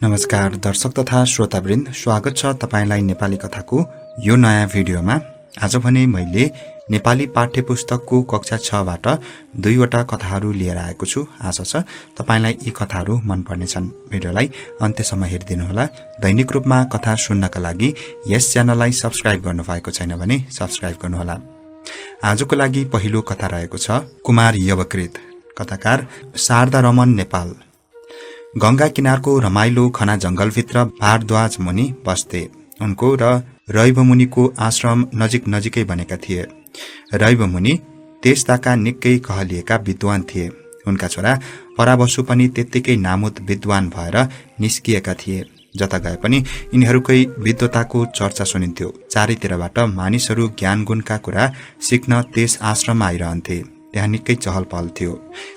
नमस्कार दर्शक तथा श्रोतावृन्द, स्वागत छ तपाईलाई नेपाली कथाको यो नयाँ भिडियोमा। आज भने मैले नेपाली पाठ्यपुस्तकको कक्षा 6 बाट 2 वटा कथाहरू लिएर आएको छु। आशा छ तपाईलाई यी कथाहरू मन पर्नेछन्। भिडियोलाई अन्त्यसम्म हेरिदिनुहोला। दैनिक रूपमा कथा सुन्नका लागि यस च्यानललाई सब्स्क्राइब गर्नुभएको छैन भने सब्स्क्राइब गर्नुहोला। आजको लागि पहिलो कथा रहेको छ कुमार यवकृत। कथाकार शारदा रमन नेपाल। गंगा किनारको रमाइलो घना जंगलभित्र भारद्वाज मुनि बस्थे। उनको र रैव मुनिको आश्रम नजिक नजिकै बनेका थिए। रैव मुनि त्यसताका निकै कहलिएका विद्वान थिए। उनका छोरा परावसु पनि त्यत्तिकै नामुद विद्वान भएर निस्किएका थिए। जता गए पनि यिनीहरूकै विद्वताको चर्चा सुनिन्थ्यो। चारैतिरबाट मानिसहरू ज्ञान गुणका कुरा सिक्न त्यस आश्रममा आइरहन्थे। त्यहाँ निकै चहल पहल थियो।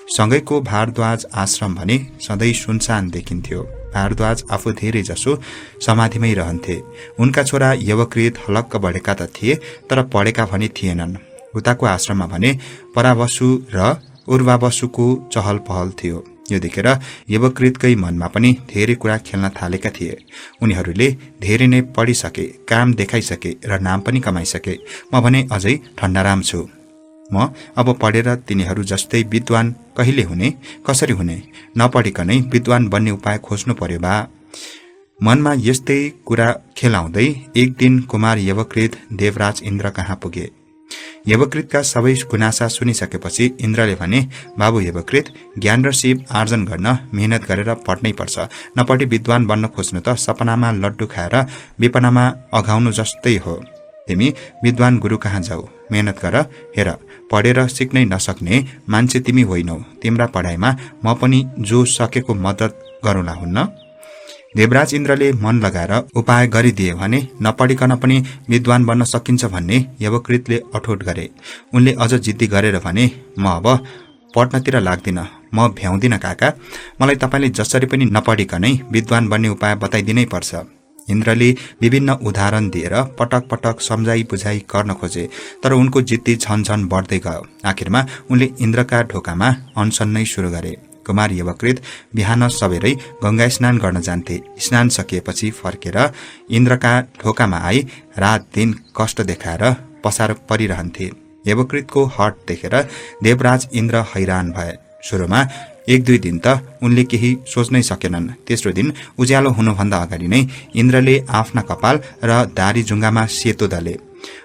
सँगैको भारद्वाज आश्रम भने सधैँ सुनसान देखिन्थ्यो। भारद्वाज आफू धेरै जसो समाधिमै रहन्थे। उनका छोरा यवकृत हलक्क बढेका त थिए, तर पढेका भने थिएनन्। उताको आश्रममा भने परावसु र उर्वावसुको चहल पहल थियो। यो देखेर यवकृतकै मनमा पनि धेरै कुरा खेल्न थालेका थिए। उनीहरूले धेरै नै पढिसके, काम देखाइसके र नाम पनि कमाइसके। म भने अझै ठण्डाराम छु। म अब पढेर तिनीहरू जस्तै विद्वान कहिले हुने, कसरी हुने? नपढिकनै विद्वान बन्ने उपाय खोज्नु पर्यो बा। मनमा यस्तै कुरा खेलाउँदै एक दिन कुमार यवकृत देवराज इन्द्र कहाँ पुगे। यवकृतका सबै गुनासा सुनिसकेपछि इन्द्रले भने, बाबु यवकृत, ज्ञान र शिव आर्जन गर्न मेहनत गरेर पढ्नै पर्छ। नपढी विद्वान बन्न खोज्नु त सपनामा लड्डु खाएर विपनामा अघाउनु जस्तै हो। तिमी विद्वान गुरु कहाँ जाऊ, मेहनत गर। हेर, पढेर सिक्नै नसक्ने मान्छे तिमी होइनौ। तिम्रा पढाइमा म पनि जो सकेको मद्दत गरौँला हुन्न। देवराज इन्द्रले मन लगाएर उपाय गरिदिए भने नपढिकन पनि विद्वान बन्न सकिन्छ भन्ने यवकृतले अठोट गरे। उनले अझ जिद्दी गरेर भने, म अब पढ्नतिर लाग्दिन, म भ्याउँदिन काका। मलाई तपाईले जसरी पनि नपढिकनै विद्वान बन्ने उपाय बताइदिनै पर्छ। इन्द्रले विभिन्न उदाहरण दिएर पटक पटक सम्झाई बुझाई गर्न खोजे, तर उनको जिद्दी झनझन बढ्दै गयो। आखिरमा उनले इन्द्रका ढोकामा अनसन नै सुरु गरे। कुमार यवकृत बिहान सबेरै गंगा स्नान गर्न जान्थे। स्नान सकिएपछि फर्केर इन्द्रका ढोकामा आई रात दिन कष्ट देखाएर पसार परिरहन्थे। यवकृतको हट देखेर देवराज इन्द्र हैरान भए। सुरुमा 1-2 दिन त उनले केही सोच्नै सकेनन्। तेस्रो दिन उज्यालो हुनुभन्दा अगाडि नै इन्द्रले आफ्ना कपाल र दारी जुङ्गामा सेतो दले।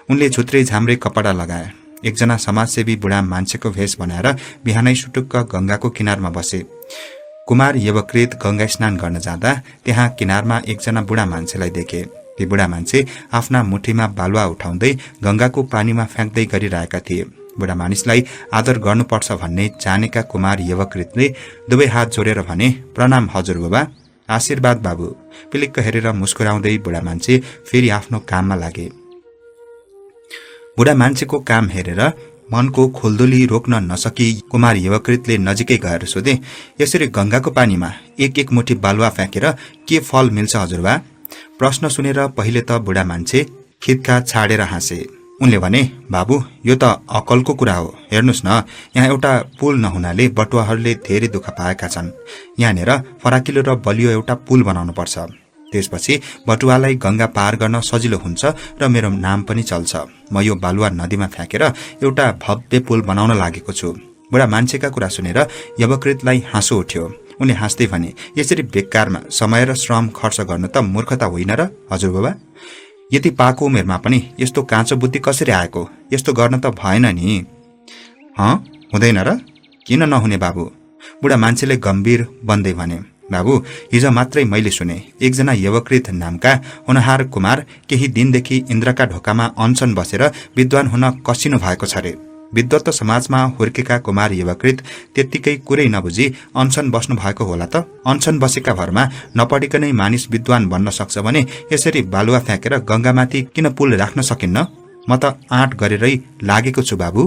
उनले झुत्रै झाम्रे कपडा लगाए। एकजना समाजसेवी बुढा मान्छेको भेष बनाएर बिहानै सुटुक्क गंगाको किनारमा बसे। कुमार यवकृत गंगा स्नान गर्न जाँदा त्यहाँ किनारमा एकजना बुढा मान्छेलाई देखे। ती बुढा मान्छे आफ्ना मुठीमा बालुवा उठाउँदै गंगाको पानीमा फ्याँक्दै गरिरहेका थिए। बुढा मानिसलाई आदर गर्नुपर्छ भन्ने जानेका कुमार यवकृतले दुवै हात जोडेर भने, प्रणाम हजुर बुबा, आशीर्वाद बाबु। पिलिक्क हेरेर मुस्कुराउँदै बुढा मान्छे फेरि आफ्नो काममा लागे। बुढा मान्छेको काम हेरेर मनको खोलदोली रोक्न नसकी कुमार यवकृतले नजिकै गएर सोधे, यसरी गंगाको पानीमा एक मुठी बालुवा फ्याँकेर के फल मिल्छ हजुरबा? प्रश्न सुनेर पहिले त बुढा मान्छे खित्का छाडेर हाँसे। उनले भने, बाबु, यो त अकलको कुरा हो। हेर्नुस् न, यहाँ एउटा पुल नहुनाले बटुवाहरूले धेरै दुःख पाएका छन्। यहाँनिर फराकिलो र बलियो एउटा पुल बनाउनु पर्छ। त्यसपछि बटुवालाई गंगा पार गर्न सजिलो हुन्छ र मेरो नाम पनि चल्छ। म यो बालुवा नदीमा फ्याँकेर एउटा भव्य पुल बनाउन लागेको छु। बुढा मान्छेका कुरा सुनेर यवकृतलाई हाँसो उठ्यो। उनले हाँस्दै भने, यसरी बेकारमा समय र श्रम खर्च गर्नु त मूर्खता होइन र हजुर बाबा? यति पाको उमेरमा पनि यस्तो काँचो बुद्धि कसरी आएको? यस्तो गर्न त भएन नि। हुँदैन र? किन नहुने बाबु? बुढा मान्छेले गम्भीर बन्दै भने, बाबु, हिजो मात्रै मैले सुने एकजना यवकृत नामका होनहार कुमार केही दिनदेखि इन्द्रका ढोकामा अनसन बसेर विद्वान हुन कसिनु भएको छ रे। विद्वत समाजमा हुर्केका कुमार यवकृत त्यत्तिकै कुरै नबुझी अनसन बस्नु भएको होला त? अनसन बसेका भरमा नपढिकनै मानिस विद्वान बन्न सक्छ भने यसरी बालुवा फ्याँकेर गंगामाथि किन पुल राख्न सकिन्न? म त आँट गरेरै लागेको छु बाबु।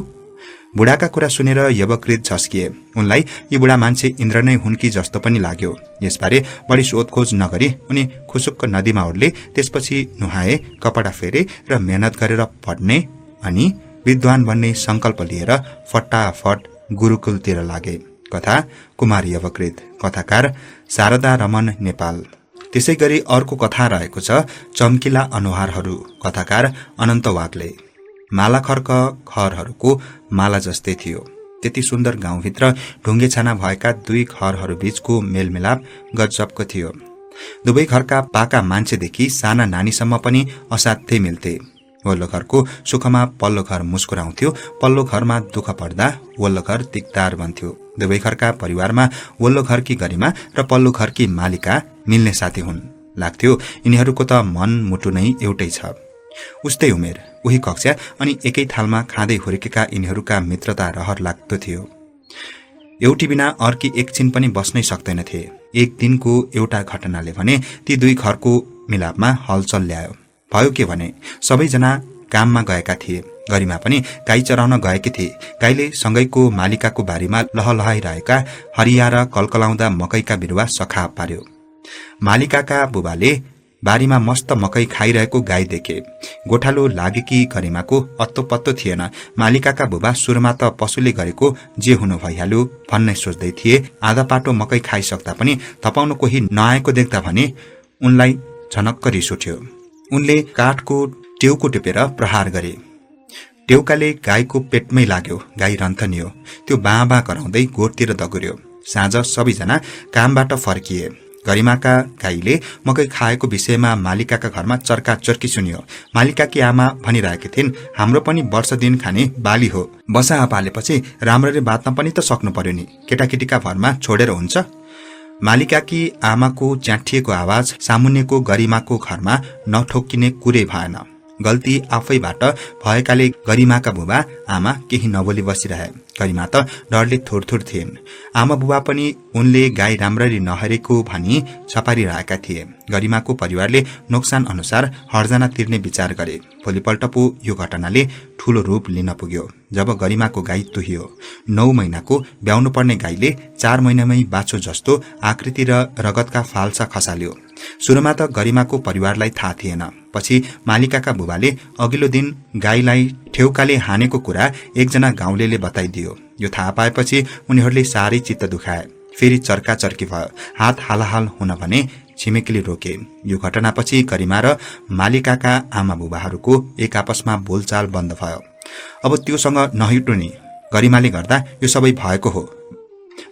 बुढाका कुरा सुनेर यवकृत झस्किए। उनलाई यी बुढा मान्छे इन्द्र नै हुन् कि जस्तो पनि लाग्यो। यसबारे बढी सोधखोज नगरी उनी खुसुक्क नदीमा ओर्ले। त्यसपछि नुहाए, कपडा फेरे र मेहनत गरेर पढ्ने अनि विद्वान बन्ने संकल्प लिएर फटाफट गुरुकुलतिर लागे। कथा कुमार यवकृत। कथाकार शारदा रमन नेपाल। त्यसैगरी अर्को कथा रहेको छ चम्किला अनुहारहरू। कथाकार अनन्त वाग्ले। मालाखर्क घरहरूको माला जस्तै थियो। त्यति सुन्दर गाउँभित्र ढुङ्गे छाना भएका दुई घरहरू बीचको मेलमिलाप गजबको थियो। दुवै घरका पाका मान्छेदेखि साना नानीसम्म पनि असाध्यै मिल्थे। वल्लो घरको सुखमा पल्लो घर मुस्कुराउँथ्यो, पल्लो घरमा दुःख पर्दा वल्लो घर दिगदार बन्थ्यो। दुवै घरका परिवारमा वल्लो घरकी गरिमा र पल्लो घरकी मालिका मिल्ने साथी हुन्। लाग्थ्यो यिनीहरूको त मन मुटु नै एउटै छ। उस्तै उमेर, उही कक्षा अनि एकै थालमा खाँदै हुर्केका यिनीहरूका मित्रता रहर लाग्दो थियो। एउटी बिना अर्की एकछिन पनि बस्नै सक्दैनथे। एक दिनको एउटा घटनाले भने ती दुई घरको मिलापमा हलचल ल्यायो। भयो के भने सबैजना काममा गएका थिए। गरिमा पनि गाई चराउन गएकी थिए। गाईले सँगैको मालिकाको बारीमा लहलहाइरहेका हरिया र कलकलाउँदा मकैका बिरुवा सखा पार्यो। मालिकाका बुबाले बारीमा मस्त मकै खाइरहेको गाई देखे। गोठालो लागेकी गरिमाको अत्तो पत्तो थिएन। मालिकाका बुबा सुरुमा त पशुले गरेको जे हुनु भइहाल्यो भन्नै सोच्दै थिए। आधा पाटो मकै खाइसक्दा पनि थपाउन कोही नआएको देख्दा भने उनलाई झनक्क रिस उठ्यो। उनले काठको टेउको टिपेर प्रहार गरे। टेउकाले गाईको पेटमै लाग्यो। गाई रन्थनियो। त्यो बाँ कराउँदै गोठतिर दगुर्यो। साँझ सबैजना कामबाट फर्किए। गरिमाका गाईले मकै खाएको विषयमा मालिकाका घरमा चर्का चर्की सुनियो। मालिकाकी आमा भनिरहेकी थिइन्, हाम्रो पनि वर्ष दिन खाने बाली हो। बसा पालेपछि राम्ररी बाँच्न पनि त सक्नु पर्यो नि, केटाकेटीका भरमा छोडेर हुन्छ। मालिकाकी आमाको च्याठिएको आवाज सामुन्नेको गरिमाको घरमा नठोक्किने कुरै भएन। गल्ती आफैबाट भएकाले गरिमाका बुबा आमा केही नबोली बसिरहे। गरिमा त डरले थोरथोर थिइन्। आमा बुबा पनि उनले गाई राम्ररी नहरेको भनी छपारिरहेका थिए। गरिमाको परिवारले नोक्सान अनुसार हर्जाना तिर्ने विचार गरे। भोलिपल्ट पो यो घटनाले ठूलो रूप लिन पुग्यो। जब गरिमाको गाई तुहियो। 9 महिनाको ब्याउनु पर्ने गाईले 4 महिनामै बाछो जस्तो आकृति र रगतका फाल्सा खसाल्यो। सुरुमा त गरिमाको परिवारलाई थाहा थिएन। पछि मालिकाका बुबाले अघिल्लो दिन गाईलाई ठेउकाले हानेको कुरा एकजना गाउँलेले बताइदियो। यो थाहा पाएपछि उनीहरूले साह्रै चित्त दुखाए। फेरि चर्का चर्की भयो। हात हालाहाल हुन भने छिमेकीले रोके। यो घटनापछि गरिमा र मालिकाका आमा बुबाहरूको एक आपसमा बोलचाल बन्द भयो। अब त्योसँग नहिटो नि, गरिमाले गर्दा यो सबै भएको हो।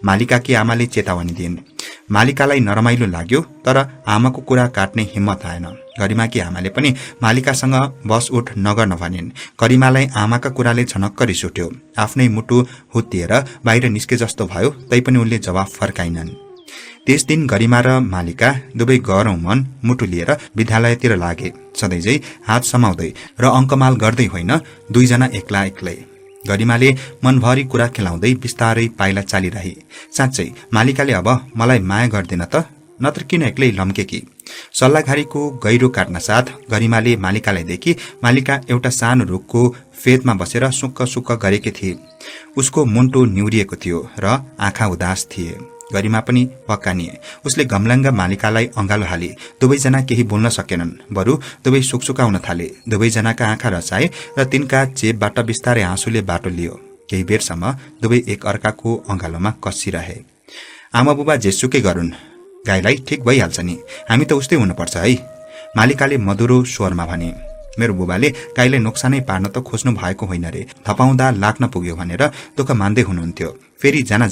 मालिकाकी आमाले चेतावनी दिइन्। मालिकालाई नरमाइलो लाग्यो, तर आमाको कुरा काट्ने हिम्मत आएन। गरिमाकी आमाले पनि मालिकासँग बस उठ नगर्न भनिन्। गरिमालाई आमाका कुराले झनक्क रिस उठ्यो। आफ्नै मुटु हुत्तिएर बाहिर निस्के जस्तो भयो, तैपनि उनले जवाफ फर्काइनन्। त्यस दिन गरिमा र मालिका दुवै गरौं मन मुटु लिएर विद्यालयतिर लागे। सधैँझै हात समाउँदै र अङ्कमाल गर्दै होइन, दुईजना एक्ला एक्लै। गरिमाले मनभरि कुरा खेलाउँदै बिस्तारै पाइला चालिरहे। साँच्चै मालिकाले अब मलाई माया गर्दैन त, नत्र किन एक्लै लम्केकी। सल्लाघारीको गहिरो काट्न साथ गरिमाले मालिकालाई देखि। मालिका एउटा सानो रुखको फेदमा बसेर सुक्क सुक्क गरेकी थिए। उसको मुन्टो निहुरिएको थियो र आँखा उदास थिए। गरिमा पनि पक्कानिए। उसले गमलङ्ग मालिकालाई अँगालो हाले। दुवैजना केही बोल्न सकेनन्, बरु दुवै सुकसुकाउन थाले। दुवैजनाका आँखा रसाए र तिनका चेपबाट बिस्तारै आँसुले बाटो लियो। केही बेरसम्म दुवै एक अर्काको अँगालोमा कसिरहे। आमा बुबा जेसुकै गरून्, गाईलाई ठिक भइहाल्छ नि, हामी त उस्तै हुनुपर्छ है, मालिकाले मधुरो स्वरमा भने। मेरो बुबाले गाईलाई नोक्सानै पार्न त खोज्नु भएको होइन रे, थपाउँदा लाग्न पुग्यो भनेर दुःख मान्दै हुनुहुन्थ्यो। फेरि जान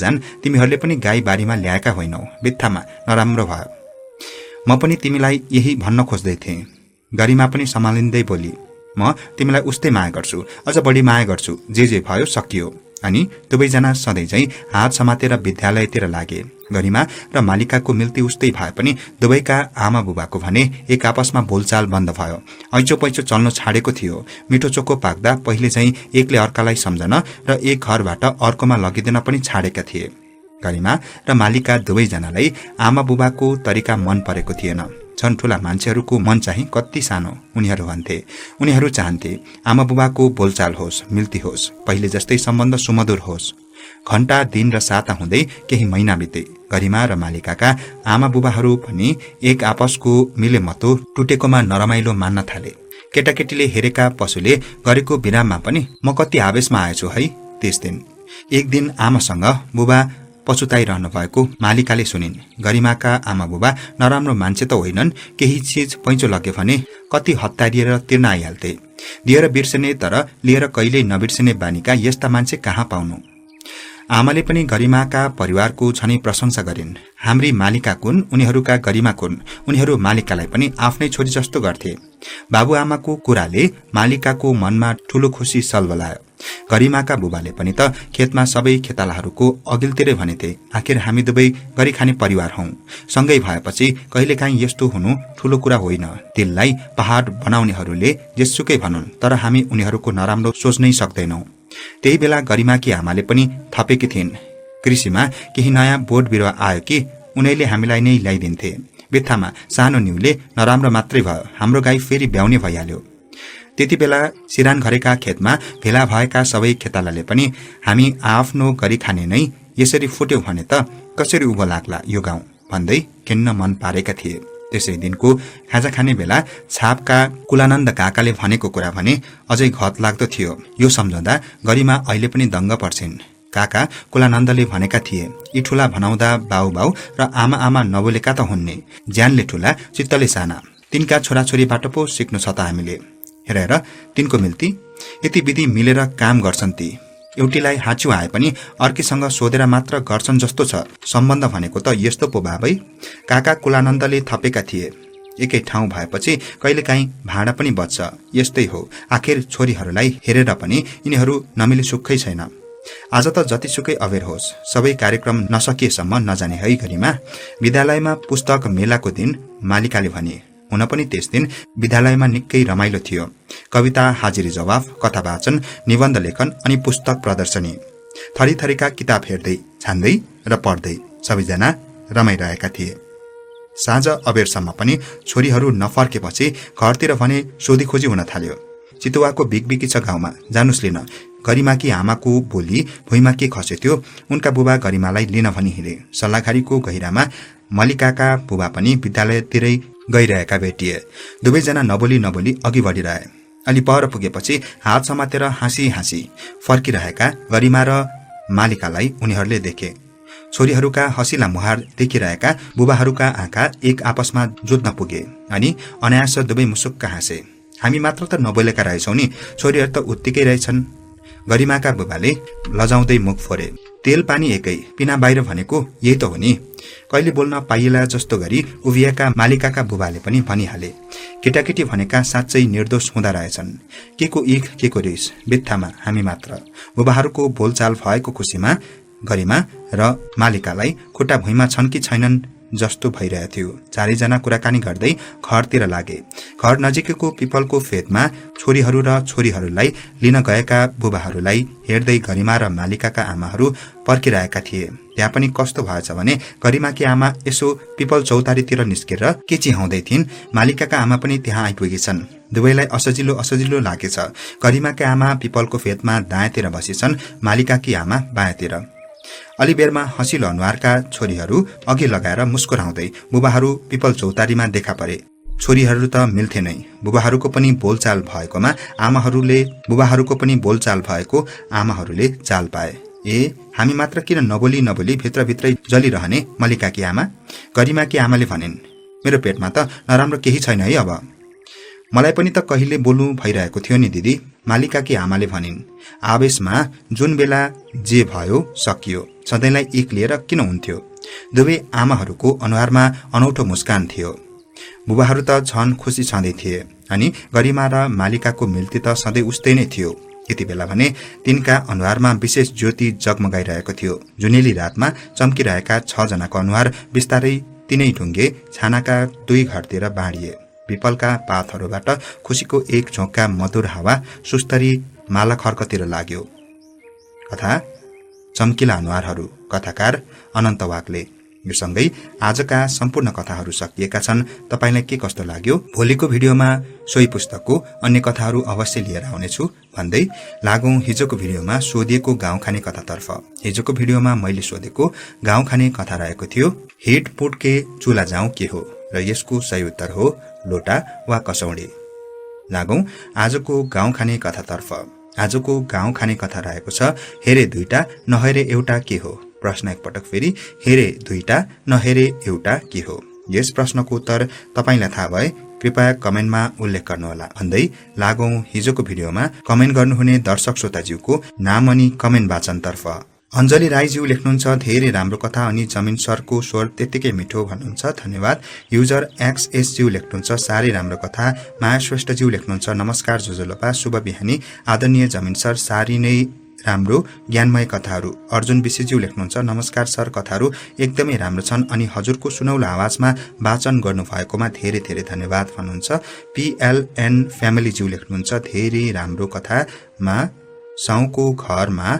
तिमीहरूले पनि गाई बारीमा ल्याएका होइनौ, बित्थामा नराम्रो भयो। म पनि तिमीलाई यही भन्न खोज्दै थिएँ। गरिमा पनि सम्हालिँदै बोली, म तिमीलाई उस्तै माया गर्छु, अझ बढी माया गर्छु। जे भयो सकियो। अनि दुवैजना सधैँझै हात समातेर विद्यालयतिर लागे। गरिमा र मालिकाको मिल्ती उस्तै भए पनि दुवैका आमा बुबाको भने एक आपसमा बोलचाल बन्द भयो। ऐचो पैचो चल्न छाडेको थियो। मिठो चोखो पाक्दा पहिले चाहिँ एकले अर्कालाई सम्झन र एक घरबाट अर्कोमा लगिदिन पनि छाडेका थिए। गरिमा र मालिका दुवैजनालाई आमा बुबाको तरिका मन परेको थिएन। झन् ठूला मान्छेहरूको मन चाहिँ कति सानो, उनीहरू भन्थे। उनीहरू चाहन्थे आमा बुबाको बोलचाल होस्, मिल्ती होस्, पहिले जस्तै सम्बन्ध सुमधुर होस्। घण्टा दिन र साता हुँदै केही महिना बिते। गरिमा र मालिकाका आमा बुबाहरू पनि एक आपसको मिलेमतो टुटेकोमा नरमाइलो मान्न थाले। केटाकेटीले हेरेका पशुले गरेको विराममा पनि म कति आवेशमा आएछु है। त्यस दिन एक दिन आमासँग बुबा पछुताइरहनु भएको मालिकाले सुनिन्। गरिमाका आमा बुबा नराम्रो मान्छे त होइनन्, केही चीज पैँचो लग्यो भने कति हत्तारिएर तिर्न आइहाल्थे। दिएर बिर्सने तर लिएर कहिल्यै नबिर्सने बानीका यस्ता मान्छे कहाँ पाउनु। आमाले पनि गरिमाका परिवारको झनै प्रशंसा गरिन्। हाम्री मालिका कुन, उनीहरूका गरिमा कुन, उनीहरू मालिकालाई पनि आफ्नै छोरी जस्तो गर्थे। बाबुआमाको कुराले मालिकाको मनमा ठूलो खुसी सलबलायो। गरिमाका बुबाले पनि त खेतमा सबै खेतालाहरूको अघिल्तिरै भनेथे, आखिर हामी दुवै गरी खाने परिवार हौं, सँगै भएपछि कहिलेकाहीँ यस्तो हुनु ठूलो कुरा होइन। दिललाई पहाड बनाउनेहरूले जेसुकै भनुन्, तर हामी उनीहरूको नराम्रो सोच्नै सक्दैनौ। त्यही बेला गरिमाकी आमाले पनि थपेकी थिइन्, कृषिमा केही नयाँ बोट बिरुवा आयो कि उनीहरूले हामीलाई नै ल्याइदिन्थे। बित्थामा सानो न्युले नराम्रो मात्रै भयो, हाम्रो गाई फेरि ब्याउने भइहाल्यो। त्यति बेला सिरान घरेका खेतमा भेला भएका सबै खेतालाले पनि हामी आफ्नो गरी खाने नै यसरी फुट्यौं भने त कसरी उभो लाग्ला यो गाउँ भन्दै किन्न मन पारेका थिए। त्यसै दिनको खाजा खाने बेला छापका कुलानन्द काकाले भनेको कुरा भने अझै घत लाग्दो थियो। यो सम्झँदा गरिमा अहिले पनि दङ्ग पर्छिन्। काका कुलानन्दले भनेका थिए, यी ठूला भनाउँदा बाउ बाउ र आमा आमा नबोलेका त हुन्ने, ज्यानले ठूला चित्तले साना, तिनका छोराछोरीबाट पो सिक्नु छ त हामीले। हेरेर तिनको मिल्ती, यति विधि मिलेर काम गर्छन् ती। एउटीलाई हाँच्यो आए पनि अर्कीसँग सोधेर मात्र गर्छन् जस्तो छ। सम्बन्ध भनेको त यस्तो पो बाबै, काका कुलानन्दले थपेका थिए। एकै ठाउँ भएपछि कहिलेकाहीँ भाँडा पनि बच्छ, यस्तै हो। आखिर छोरीहरूलाई हेरेर पनि यिनीहरू नमिले सुखै छैन। आज त जतिसुकै अबेर होस्, सबै कार्यक्रम नसकिएसम्म नजाने है गरिमा। विद्यालयमा पुस्तक मेलाको दिन मालिकाले भने। हुन पनि त्यस दिन विद्यालयमा निकै रमाइलो थियो। कविता हाजिरी जवाफ, कथा वाचन, निबन्ध लेखन अनि पुस्तक प्रदर्शनी। थरी थरीका किताब हेर्दै, छान्दै र पढ्दै सबैजना रमाइरहेका थिए। साँझ अबेरसम्म पनि छोरीहरू नफर्केपछि घरतिर भने सोधीखोजी हुन थाल्यो। चितुवाको बिगबिकी छ गाउँमा, जानुस् लिन। गरिमाकी आमाको बोली भुइँमा के खसे थियो, उनका बुबा गरिमालाई लिन भनी हिँडे। सल्लाघारीको गहिरामा मलिकाका बुबा पनि विद्यालयतिरै गइरहेका भेटिए। दुवैजना नबोली नबोली अघि बढिरहे। अलि पर पुगेपछि हात समातेर हाँसी हाँसी फर्किरहेका गरिमा र मालिकालाई उनीहरूले देखे। छोरीहरूका हँसिला मुहार देखिरहेका बुबाहरूका आँखा एक आपसमा जोत्न पुगे अनि अनायास दुवै मुसुक्क हाँसे। हामी मात्र त नबोलेका रहेछौं नि, छोरीहरू त उत्तिकै रहेछन्। गरिमाका बुबाले लजाउँदै मुख फोरे। तेल पानी एकै, पिना बाहिर भनेको यही त हो नि। कहिले बोल्न पाइएला जस्तो गरी उभिएका मालिकाका बुबाले पनि भनिहाले, केटाकेटी भनेका साँच्चै निर्दोष हुँदा रहेछन्। के को इख, के को रिस, बित्थामा हामी मात्र। बुबाहरूको बोलचाल भएको खुसीमा गरिमा र मालिकालाई खुट्टा भुइँमा छन् कि छैनन् जस्तो भइरहेको थियो। चारैजना कुराकानी गर्दै घरतिर लागे। घर नजिकैको पिपलको फेदमा छोरीहरू र छोरीहरूलाई लिन गएका बुबाहरूलाई हेर्दै गरिमा र मालिकाका आमाहरू पर्खिरहेका थिए। त्यहाँ पनि कस्तो भएछ भने गरिमाकी आमा यसो पिपल चौतारीतिर निस्केर के चिहाउँदै थिइन्। मालिकाका आमा पनि त्यहाँ आइपुगेछन्। दुवैलाई असजिलो असजिलो लागेछ। गरिमाका आमा पिपलको फेदमा दायाँतिर बसेछन्, मालिकाकी आमा बायाँतिर। अलि बेरमा हँसिलो अनुहारका छोरीहरू अघि लगाएर मुस्कुराउँदै बुबाहरू पिपल चौतारीमा देखा परे। छोरीहरू त मिल्थे नै। बुबाहरूको पनि बोलचाल भएको आमाहरूले चाल पाए। ए, हामी मात्र किन नबोली नबोली भित्रभित्रै जलिरहने मलिकाकी आमा? गरिमाकी आमाले भनिन्, मेरो पेटमा त नराम्रो केही छैन है अब। मलाई पनि त कहिले बोल्नु भइरहेको थियो नि दिदी, मालिकाकी आमाले भनिन्। आवेशमा जुन बेला जे भयो सकियो, सधैँलाई एक लिएर किन हुन्थ्यो? दुवै आमाहरूको अनुहारमा अनौठो मुस्कान थियो। बुबाहरू त झन खुसी छँदै थिए अनि गरिमा र मालिकाको मिल्ती त सधैँ उस्तै नै थियो। यति बेला भने तिनका अनुहारमा विशेष ज्योति जगमगाइरहेको थियो। जुनेली रातमा चम्किरहेका 6 जनाको अनुहार बिस्तारै तिनै ढुङ्गे छानाका दुई घरतिर बाँडिए। पिपलका पातहरूबाट खुसीको एक झोंका मधुर हावा सुस्तरी माला खर्कतिर लाग्यो। कथा चम्किला अनुहारहरू, कथाकार अनन्त वाग्ले। यो सँगै आजका सम्पूर्ण कथाहरू सकिएका छन्। तपाईलाई के कस्तो लाग्यो? भोलिको भिडियोमा सोही पुस्तकको अन्य कथाहरू अवश्य लिएर आउनेछु भन्दै लागौं हिजोको भिडियोमा सोधिएको गाउँ खाने कथातर्फ। हिजोको भिडियोमा मैले सोधेको गाउँ खाने कथा रहेको थियो, हिट पुटके चुला जाउँ के हो, र यसको सही उत्तर हो लोटा वा कसौडी। लागौं आजको गाउँ खाने कथातर्फ। आजको गाउँ खाने कथा रहेको छ, हेरे दुईटा नहेरे एउटा के हो। प्रश्न एकपटक फेरि, हेरे दुईटा नहेरे एउटा के हो? यस प्रश्नको उत्तर तपाईलाई थाहा भए कृपया कमेन्टमा उल्लेख गर्नुहोला भन्दै लागौं हिजोको भिडियोमा कमेन्ट गर्नुहुने दर्शक श्रोताज्यूको नाम अनि कमेन्ट वाचनतर्फ। अञ्जली राईज्यू लेख्नुहुन्छ धेरै राम्रो कथा अनि जमिन सरको स्वर त्यत्तिकै मिठो भन्नुहुन्छ, धन्यवाद। युजर XSज्यू लेख्नुहुन्छ साह्रै राम्रो कथा। माया श्रेष्ठज्यू लेख्नुहुन्छ नमस्कार जोजोलोपा, शुभ बिहानी आदरणीय जमिन सर, साह्रै नै राम्रो ज्ञानमय कथाहरू। अर्जुन विशेषज्यू लेख्नुहुन्छ नमस्कार सर, कथाहरू एकदमै राम्रो छन् अनि हजुरको सुनौलो आवाजमा वाचन गर्नुभएकोमा धेरै धेरै धन्यवाद भन्नुहुन्छ। PLN फ्यामिलीज्यू लेख्नुहुन्छ धेरै राम्रो कथामा साउको घरमा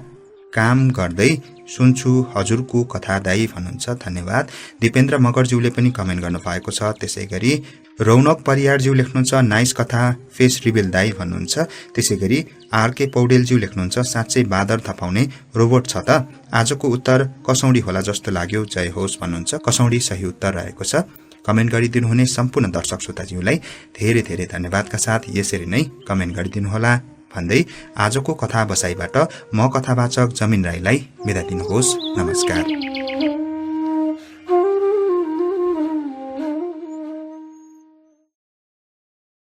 काम गर्दै सुन्छु हजुरको कथा दाई भन्नुहुन्छ, धन्यवाद। दिपेन्द्र मगरज्यूले पनि कमेन्ट गर्नुभएको छ। त्यसै गरी रौनक परियारज्यू लेख्नुहुन्छ नाइस कथा फेस रिभिल दाई भन्नुहुन्छ। त्यसै गरी RK पौडेलज्यू लेख्नुहुन्छ साँच्चै बादर थपाउने रोबोट छ त, आजको उत्तर कसौडी होला जस्तो लाग्यो, जय होस् भन्नुहुन्छ। कसौडी सही उत्तर रहेको छ। कमेन्ट गरिदिनुहुने सम्पूर्ण दर्शक श्रोताज्यूलाई धेरै धेरै धन्यवादका साथ यसरी नै कमेन्ट गरिदिनुहोला भन्दै आजको कथा बसाईबाट म कथावाचक जमिन राईलाई बिदा दिनुहोस्, नमस्कार।